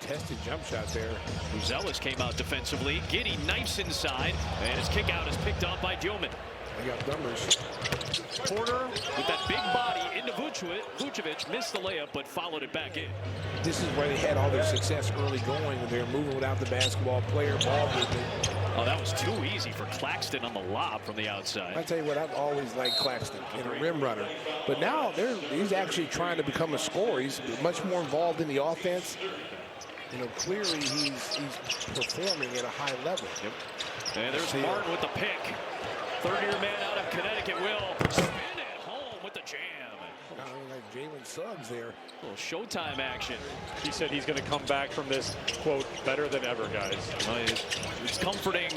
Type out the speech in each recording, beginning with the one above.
contested jump shot there. Buzelis came out defensively. Giddey knifes inside, and his kick out is picked off by Dillman. They got numbers. Porter with that big body into Vucevic missed the layup, but followed it back in. This is where they had all their success early going when they were moving without the basketball player, ball movement. Oh, that was too easy for Claxton on the lob from the outside. I tell you what, I've always liked Claxton and a rim runner. But now he's actually trying to become a scorer. He's much more involved in the offense. You know, clearly he's performing at a high level. Yep. And there's Martin with the pick. Third-year man out of Connecticut will spin it home with the jam. Like Jalen Suggs there. A little Showtime action. He said he's going to come back from this, quote, better than ever, guys. It's comforting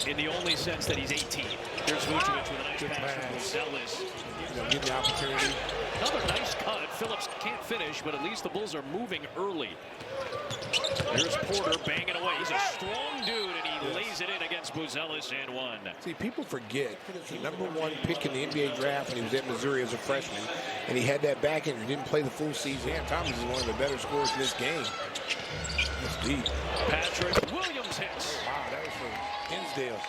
in the only sense that he's 18. Here's Vucevic with a nice pass from Buzelis. You know, get the opportunity. Another nice cut. Phillips can't finish, but at least the Bulls are moving early. Here's Porter banging away. He's a strong dude, and he lays it in against Buzelis and one. See, people forget the #1 pick in the NBA draft when he was at Missouri as a freshman, and he had that back injury. Didn't play the full season. Cam Thomas is one of the better scorers in this game. That's deep. Patrick Williams hits. Wow, that was from Hinsdale.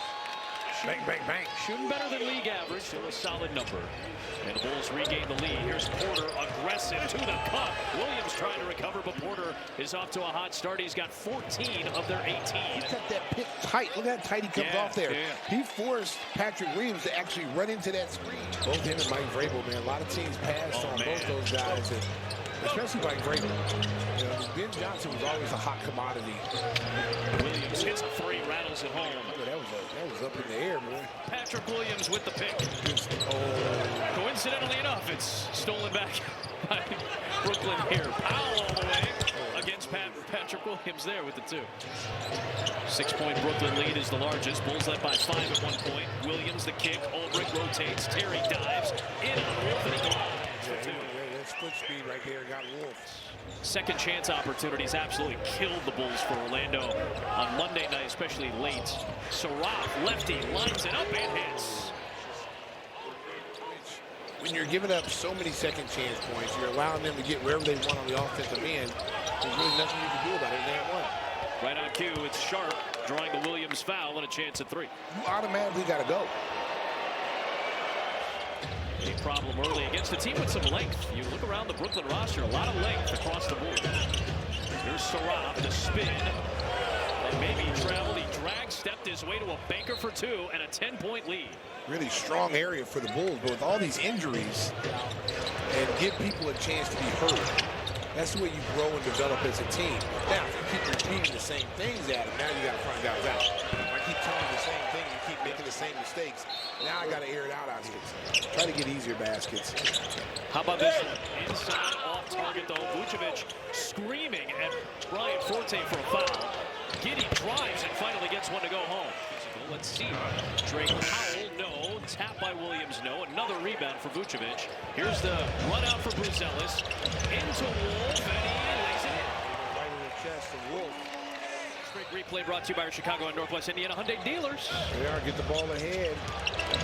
Bang, bang, bang. Shooting better than league average, so a solid number. And the Bulls regain the lead. Here's Porter, aggressive to the cup. Williams trying to recover, but Porter is off to a hot start. He's got 14 of their 18. He cut that pick tight. Look how tight he comes off there. Yeah. He forced Patrick Williams to actually run into that screen. Both him and Mike Vrabel, man. A lot of teams passed on both those guys, and especially Mike Vrabel. You know, Ben Johnson was always a hot commodity. Williams hits a three, rattles it home. That was up in the air, boy. Patrick Williams with the pick. Coincidentally enough, it's stolen back by Brooklyn here. Powell all the way against Patrick Williams there with the two. 6-point Brooklyn lead is the largest. Bulls led by 5 at one point. Williams the kick. Ulbrich rotates. Terry dives in on Wolf, and he glides for two. That split speed right there got Wolf. Second chance opportunities absolutely killed the Bulls for Orlando on Monday night, especially late. Saraf, lefty, lines it up and hits. When you're giving up so many second chance points, you're allowing them to get wherever they want on the offensive end. There's really nothing you can do about it. They ain't one. Right on cue, it's Sharp drawing the Williams foul and a chance at three. You automatically got to go. A problem early against a team with some length. You look around the Brooklyn roster, a lot of length across the board. Here's Saraf, the spin. And maybe traveled. He stepped his way to a banker for two and a 10-point lead. Really strong area for the Bulls, but with all these injuries, and give people a chance to be heard. That's the way you grow and develop as a team. Now, if you keep repeating the same things at them, now you got to front guys out. If I keep telling you the same thing, you keep making the same mistakes. Now I got to air it out here. Try to get easier baskets. How about this one? Inside, off target though. Vucevic screaming at Brian Forte for a foul. Giddey drives and finally gets one to go home. Let's see. Drake Powell, no. Tap by Williams, no. Another rebound for Vucevic. Here's the run out for Buzelis. Into Wolf, and he lays it in. Right in the chest of Wolf. Great replay brought to you by our Chicago and Northwest Indiana Hyundai dealers. They are, get the ball ahead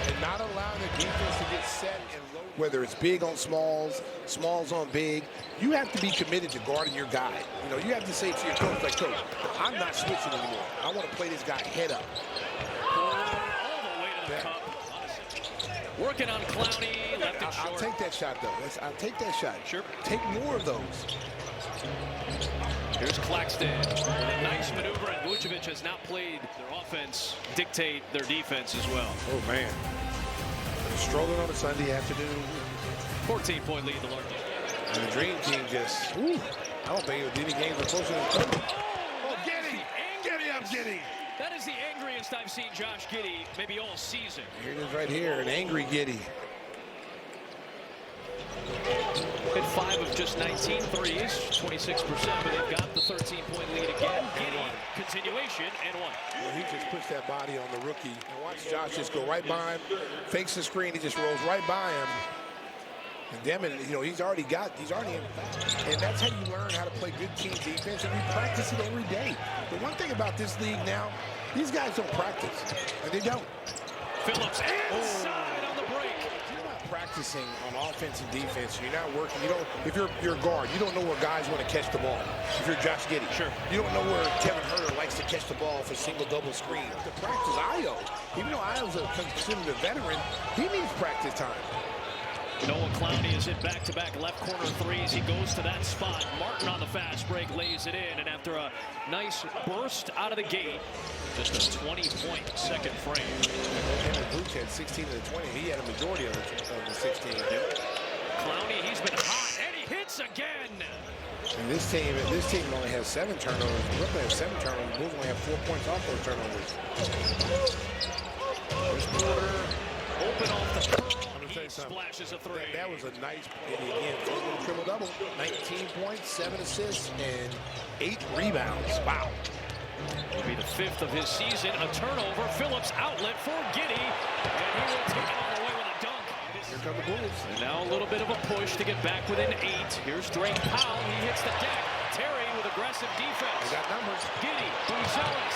and not allowing the defense to get set and low. Whether it's big on smalls, smalls on big, you have to be committed to guarding your guy. You know, you have to say to your coach, like, coach, I'm not switching anymore. I want to play this guy head up. All the way to the cup. Working on Clowney, left it short. I'll take that shot, though. I'll take that shot. Sure. Take more of those. Here's Claxton. A nice maneuver, and Vucevic has not played their offense dictate their defense as well. Oh, man. Strolling on a Sunday afternoon. 14-point lead, the largest. And the Dream Team just, I don't think it was any games are closer than 30. Oh, Giddey! Giddey, I'm Giddey! That is the angriest I've seen Josh Giddey maybe all season. Here it is right here, an angry Giddey. Hit 5 of just 19 threes, 26%, but they've got the 13-point lead again. Giddey, continuation, and one. Well, he just pushed that body on the rookie. And watch Josh just go right by him, fakes the screen, he just rolls right by him. And damn it, you know, he's already in. And that's how you learn how to play good team defense, and you practice it every day. The one thing about this league now, these guys don't practice, and they don't. Phillips inside on the break. You're not practicing practicing on offense and defense, you're not working. You don't. If you're a guard, you don't know where guys want to catch the ball. If you're Josh Giddey, sure, you don't know where Kevin Herter likes to catch the ball for single, double screen. To practice Ayo, even though Ayo's considered a veteran, he needs practice time. Noah Clowney is in back-to-back left corner threes. He goes to that spot. Martin on the fast break lays it in, and after a nice burst out of the gate, just a 20-point second frame. And Vooch had 16 of the 20. He had a majority of the 16. Clowney, he's been hot, and he hits again. And this team only has 7 turnovers. Brooklyn has 7 turnovers. Bulls only have 4 points off those turnovers. There's Porter, open off the curl. He splashes a three. That was a nice play again. Triple-double. 19 points, 7 assists, and 8 rebounds. Wow. It'll be the 5th of his season. A turnover. Phillips outlet for Giddey. And he will take it all the way with a dunk. Here come the Bulls. And now a little bit of a push to get back within 8. Here's Drake Powell. He hits the deck. Terry with aggressive defense. They got numbers. Giddey, Gonzalez.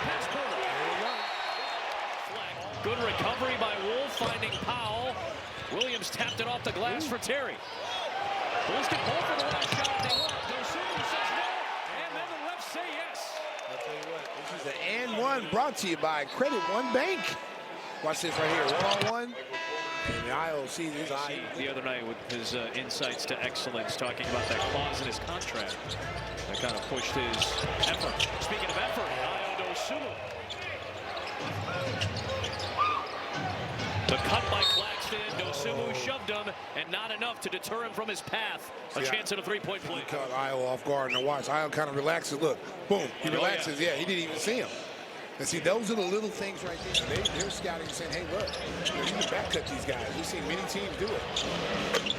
Pass Porter. There you go. Good recovery by Wolf, finding Powell. Williams tapped it off the glass for Terry. Bulls get both for the last shot they want. Dosunmu says no, and then the refs say yes. I'll tell you what, this is the and one brought to you by Credit One Bank. Watch this right here, one-on-one. And the IOC, this The other night with his insights to excellence, talking about that clause in his contract that kind of pushed his effort. Speaking of effort, Ayo Dosunmu. The cut by Claxton, Dosunmu shoved him, and not enough to deter him from his path. A chance at a three-point play. He caught Ayo off guard. Now watch, Ayo kind of relaxes. Look, boom, he relaxes. Yeah, he didn't even see him. And see, those are the little things right there. They're scouting and saying, hey, look, you can back cut these guys. We've seen many teams do it.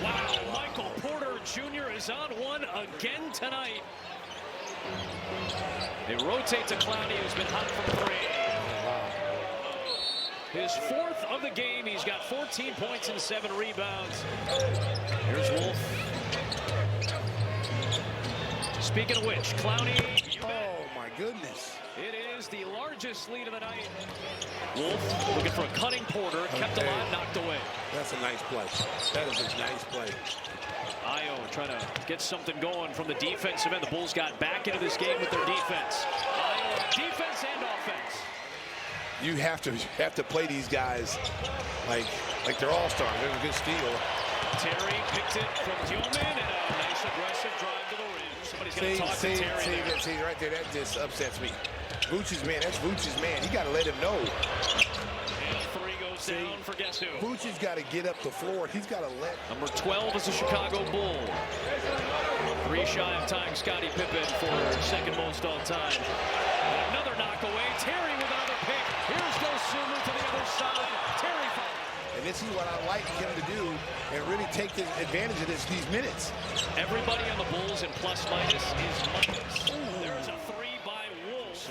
Wow, Michael Porter Jr. is on one again tonight. They rotate to Clowney, who's been hot from 3. His 4th of the game. He's got 14 points and 7 rebounds. Here's Wolf. Speaking of which, Clowney. Oh, my goodness. It is the largest lead of the night. Wolf looking for a cutting Porter. Kept alive, knocked away. That's a nice play. That is a nice play. Ayo trying to get something going from the defensive end. The Bulls got back into this game with their defense. Ayo, defense and offense. You have to play these guys like they're all-stars. They're a good steal. Terry picked it from Gilman, and a nice aggressive drive to the rim. Somebody's going to talk to Terry. See right there, that just upsets me. Vooch's man, that's Vooch's man. You got to let him know. And a 3 goes down for guess who? Vooch's got to get up the floor. He's got to let. Number 12 is the Chicago Bull. 3 shy of tying Scottie Pippen for second most all time. And another knock away. Terry with another pick. Here's Dosunmu to the other side. Terry falls. And this is what I like him to do and really take advantage of these minutes. Everybody on the Bulls in plus minus is minus. There's a 3 by Wolves.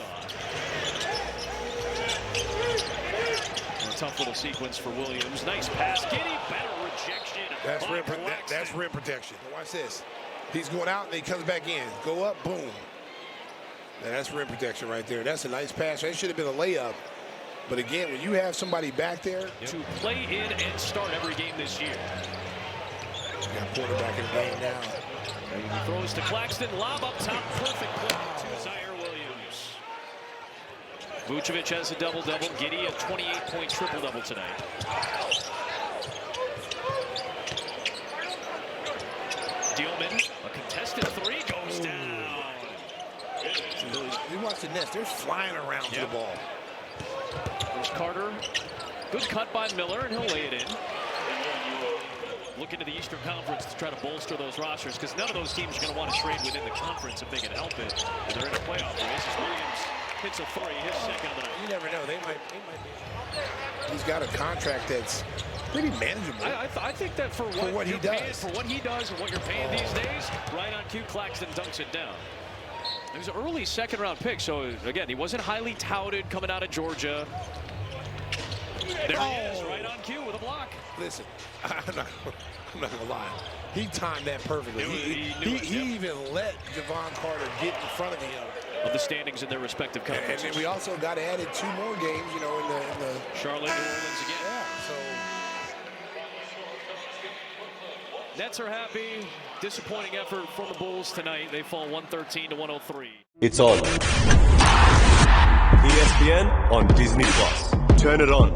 A tough little sequence for Williams. Nice pass. Giddey, better rejection. That's rim protection. Watch this. He's going out and he comes back in. Go up, boom. Now that's rim protection right there. That's a nice pass. That should have been a layup. But again, when you have somebody back there to play in and start every game this year. Got Porter back in the game now. He throws to Claxton, lob up top, perfect play to Zaire Williams. Vucevic has a double-double. Giddey a 28-point triple-double tonight. Steelman, a contested 3 goes down. You watch the Nets, they're flying around to the ball. There's Carter. Good cut by Miller, and he'll lay it in. Looking to the Eastern Conference to try to bolster those rosters, because none of those teams are going to want to trade within the conference if they can help it. And they're in a playoff race. Williams hits a 3, his second of the night. You never know. They might be. He's got a contract that's pretty manageable. I think that for what he does, and what you're paying these days, right on cue, Claxton dunks it down. It was an early second-round pick, so again, he wasn't highly touted coming out of Georgia. There he is, right on cue with a block. Listen, I'm not gonna lie. He timed that perfectly. He even let Javon Carter get in front of him. Of the standings in their respective conferences. And then we also got added 2 more games, you know, in the Charlotte, New Orleans again. Yeah, so Nets are happy. Disappointing effort from the Bulls tonight. They fall 113-103. It's on. ESPN on Disney+. Turn it on.